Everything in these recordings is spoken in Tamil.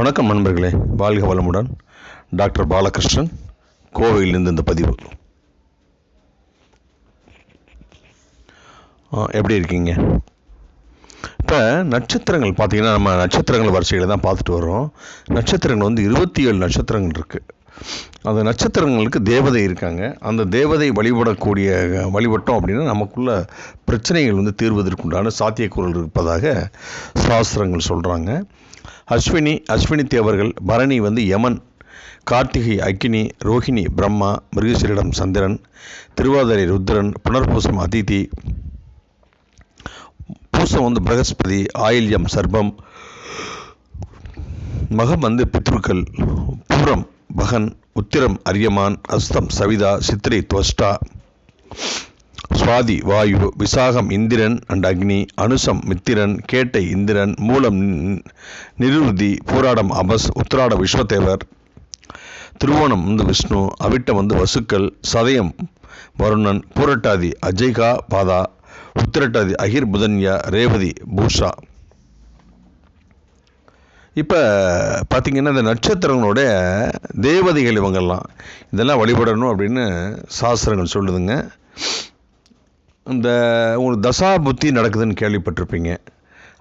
வணக்கம் நண்பர்களே, வாழ்க வளமுடன். டாக்டர் பாலகிருஷ்ணன், கோவையிலிருந்து இந்த பதிவு. எப்படி இருக்கீங்க? இப்போ நட்சத்திரங்கள் பார்த்தீங்கன்னா, நம்ம நட்சத்திரங்கள் வரிசையில் தான் பார்த்துட்டு வரோம். நட்சத்திரங்கள் வந்து 27 நட்சத்திரங்கள் இருக்குது. அந்த நட்சத்திரங்களுக்கு தேவதை இருக்காங்க. அந்த தேவதை வழிபட்டோம் அப்படின்னா நமக்குள்ள பிரச்சனைகள் வந்து தீர்வதற்குண்டான சாத்தியக்கூறல் இருப்பதாக சாஸ்திரங்கள் சொல்கிறாங்க. அஸ்வினி தேவர்கள், பரணி வந்து யமன், கார்த்திகை அக்கினி, ரோஹிணி பிரம்மா, மிருகசீரிடம் சந்திரன், திருவாதிரை ருத்ரன், புனர்பூசம் அதிதி, பூசம் வந்து பிரகஸ்பதி, ஆயில்யம் சர்பம், மகம் வந்து பித்ருக்கள், பூரம் பகன், உத்திரம் அரியமான், அஸ்தம் சவிதா, சித்திரை துவஷ்டா, சுவாதி வாயு, விசாகம் இந்திரன் அண்ட் அக்னி, அனுசம் மித்திரன், கேட்டை இந்திரன், மூலம் நிருதி, பூராடம் அபஸ், உத்திராட விஸ்வதேவர், திருவோணம் வந்து விஷ்ணு, அவிட்டம் வந்து வசுக்கள், சதயம் வருணன், பூரட்டாதி அஜய்கா பாதா, உத்திரட்டாதி அகிர் புதன்யா, ரேவதி பூஷா. இப்போ பார்த்திங்கன்னா இந்த நட்சத்திரங்களோட தேவதைகள் இவங்கெல்லாம் இதெல்லாம் வழிபடணும் அப்படின்னு சாஸ்திரங்கள் சொல்லுதுங்க. இந்த உங்களுக்கு தசா புத்தி நடக்குதுன்னு கேள்விப்பட்டிருப்பீங்க.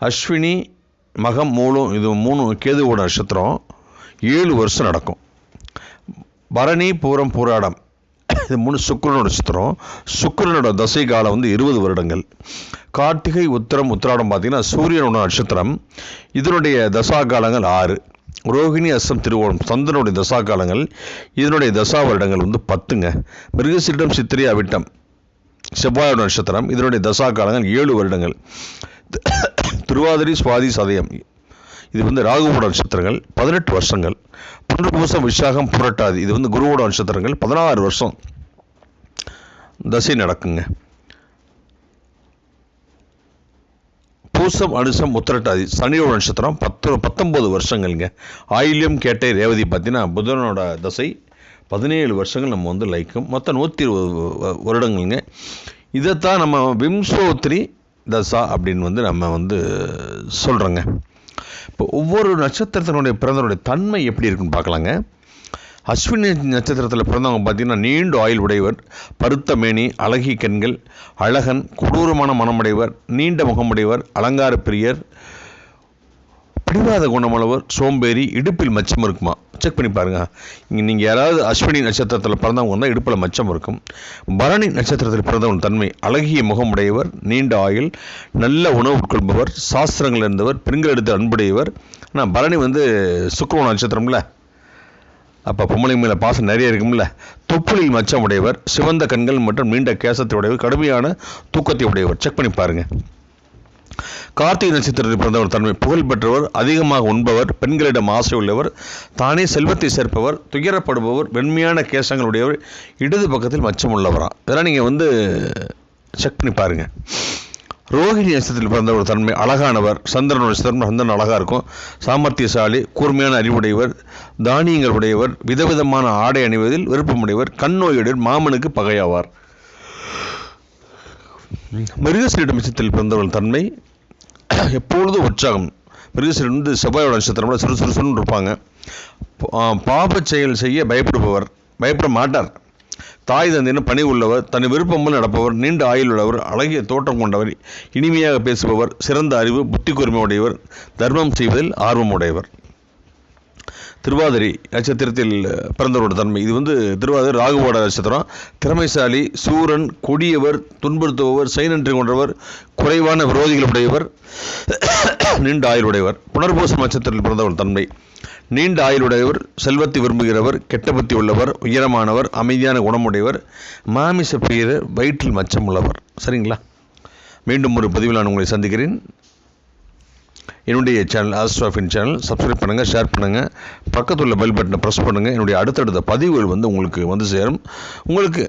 அஸ்வினி மகம் மூலம் இது 3 கேதுவோட நட்சத்திரம் 7 வருஷம் நடக்கும். பரணி பூரம் பூராடம் இது 3 சுக்கிரனோட நட்சத்திரம். சுக்கிரனோட தசை காலம் வந்து 20 வருடங்கள். கார்த்திகை உத்திரம் உத்திராடம் பார்த்திங்கன்னா சூரியனோட நட்சத்திரம். இதனுடைய தசா காலங்கள் 6. ரோஹிணி அஸ்தம் திருவோணம் சந்திரனுடைய தசா காலங்கள், இதனுடைய தசா வருடங்கள் வந்து 10ங்க. மிருகசீரிடம் சித்திரை அவிட்டம் செவ்வாயோட நட்சத்திரம், இதனுடைய தசா காலங்கள் 7 வருடங்கள். திருவாதிரை சுவாதி சதயம் இது வந்து ராகுவோட நட்சத்திரங்கள் 18 வருஷங்கள். புனர்பூசம் விசாகம் புரட்டாதி இது வந்து குருவோட நட்சத்திரங்கள் 16 வருஷம் தசை நடக்குங்க. பூசம் அனுசம் உத்திரட்டாதி சனியோட நட்சத்திரம் 19 வருஷங்கள்ங்க. ஆயில்யம் கேட்டை ரேவதி பார்த்தீங்கன்னா புதனோட தசை 17 வருஷங்கள் நம்ம வந்து லைக்கும். மொத்தம் 120 வருடங்கள்ங்க. இதைத்தான் நம்ம விம்சோத்ரி தசா அப்படின்னு வந்து நம்ம வந்து சொல்கிறோங்க. இப்போ ஒவ்வொரு நட்சத்திரத்தினுடைய பிறந்தவருடைய தன்மை எப்படி இருக்குன்னு பார்க்கலாங்க. அஸ்வினி நட்சத்திரத்தில் பிறந்தவங்க பார்த்திங்கன்னா நீண்ட ஆயுள் உடையவர், பருத்த மேனி, அழகிய கண்கள், அழகன், கொடூரமான மனமுடையவர், நீண்ட முகமுடையவர், அலங்கார பிரியர், பிடிவாத குணமுள்ளவர், சோம்பேறி, இடுப்பில் மச்சம் இருக்குமா. செக் பண்ணி பாருங்கள். நீங்கள் யாராவது அஸ்வினி நட்சத்திரத்தில் பிறந்தவங்க வந்தால் இடுப்பில் மச்சம் இருக்கும். பரணி நட்சத்திரத்தில் பிறந்தவங்க தன்மை அழகிய முகமுடையவர், நீண்ட ஆயுள், நல்ல உணவு உட்கொள்பவர், சாஸ்திரங்கள் இருந்தவர், பெண்கள் எடுத்து அன்புடையவர். ஆனால் பரணி வந்து சுக்கிர நட்சத்திரம்ல, அப்போ பொம்பளை மேலே பாசம் நிறைய இருக்கும்ல. தொப்புளில் மச்சம் உடையவர், சிவந்த கண்கள் மற்றும் நீண்ட கேசத்தை உடையவர், கடுமையான தூக்கத்தை உடையவர். செக் பண்ணி பாருங்கள். கார்த்திகை நட்சத்திரத்தில் பிறந்தவர் தன்மை புகழ் பெற்றவர், அதிகமாக உண்பவர், பெண்களிடம் ஆசை உள்ளவர், தானே செல்வத்தை சேர்ப்பவர், துயரப்படுபவர், வெண்மையான கேசங்களுடையவர், இடது பக்கத்தில் மச்சம் உள்ளவரா. இதெல்லாம் நீங்கள் வந்து செக் பண்ணி பாருங்கள். ரோஹிணி நட்சத்திரத்தில் பிறந்தவர் தன்மை அழகானவர், சந்திரனோட சந்திரன் அழகாக இருக்கும், சாமர்த்தியசாலி, கூர்மையான அறிவுடையவர், தானியங்கள் உடையவர், விதவிதமான ஆடை அணிவதில் விருப்பமுடையவர், கண்ணோயுடையவர், மாமனுக்கு பகையாவார். மிருகசீரிடம் நட்சத்திரத்தில் பிறந்தவர்கள் தன்மை எப்பொழுதும் உற்சாகம். மிருகசீரிடம் வந்து செவ்வாயோட நட்சத்திரம் சுறுசுறுன்னு இருப்பாங்க. பாப செயல் செய்ய பயப்பட மாட்டார். தாய் தந்தையின பணி உள்ளவர், தன் விருப்பமும் நடப்பவர், நீண்ட ஆயுள் உள்ளவர், அழகிய தோற்றம் கொண்டவர், இனிமையாக பேசுபவர், சிறந்த அறிவு, புத்தி கூர்மை உடையவர், தர்மம் செய்வதில் ஆர்வம் உடையவர். திருவாதிரை நட்சத்திரத்தில் பிறந்தவரோட தன்மை இது வந்து திருவாதிரை ராகுவோட நட்சத்திரம். திறமைசாலி, சூரன், கொடியவர், துன்புறுத்துபவர், செய்நன்றி கொண்டவர், குறைவான விரோதிகள் உடையவர், நீண்ட ஆயுளுடையவர். புனர்பூசம் நட்சத்திரத்தில் பிறந்தவர் தன்மை நீண்ட ஆயுளுடையவர், செல்வத்தை விரும்புகிறவர், கெட்ட புத்தி உள்ளவர், உயரமானவர், அமைதியான குணமுடையவர், மாமிச பிரியர், வயிற்றில் மச்சம் உள்ளவர். சரிங்களா? மீண்டும் ஒரு பதிவில் நான் உங்களை சந்திக்கிறேன். என்னுடைய சேனல் ஆஸ்ட்ரோஃபின் சேனல் சப்ஸ்கிரைப் பண்ணுங்கள், ஷேர் பண்ணுங்கள், பக்கத்தில் உள்ள பெல் பட்டனை ப்ரெஸ் பண்ணுங்கள். என்னுடைய அடுத்தடுத்த பதிவுகள் வந்து உங்களுக்கு வந்து சேரும். உங்களுக்கு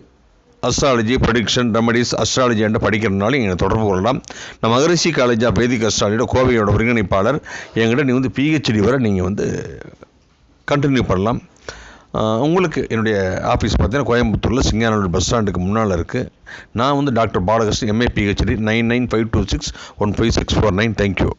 அஸ்ட்ராலஜி, ப்ரெடிக்ஷன், ரெமடிஸ், அஸ்ட்ராலஜி என்ற படிக்கிறதுனால நீங்கள் தொடர்பு கொள்ளலாம். நான் மகரிஷி காலேஜ் ஆஃப் வேதிக் அஸ்ட்ராலஜியோட கோவையோட ஒருங்கிணைப்பாளர். என்கிட்ட நீங்கள் வந்து பிஹெச்டி வரை நீங்கள் வந்து கண்டினியூ பண்ணலாம். உங்களுக்கு என்னுடைய ஆஃபீஸ் பார்த்தீங்கன்னா கோயம்புத்தூரில் சிங்கானூர் பஸ் ஸ்டாண்டுக்கு முன்னால் இருக்குது. நான் வந்து doctor Balakrishnan, MA PhD 9952615649. Thank you.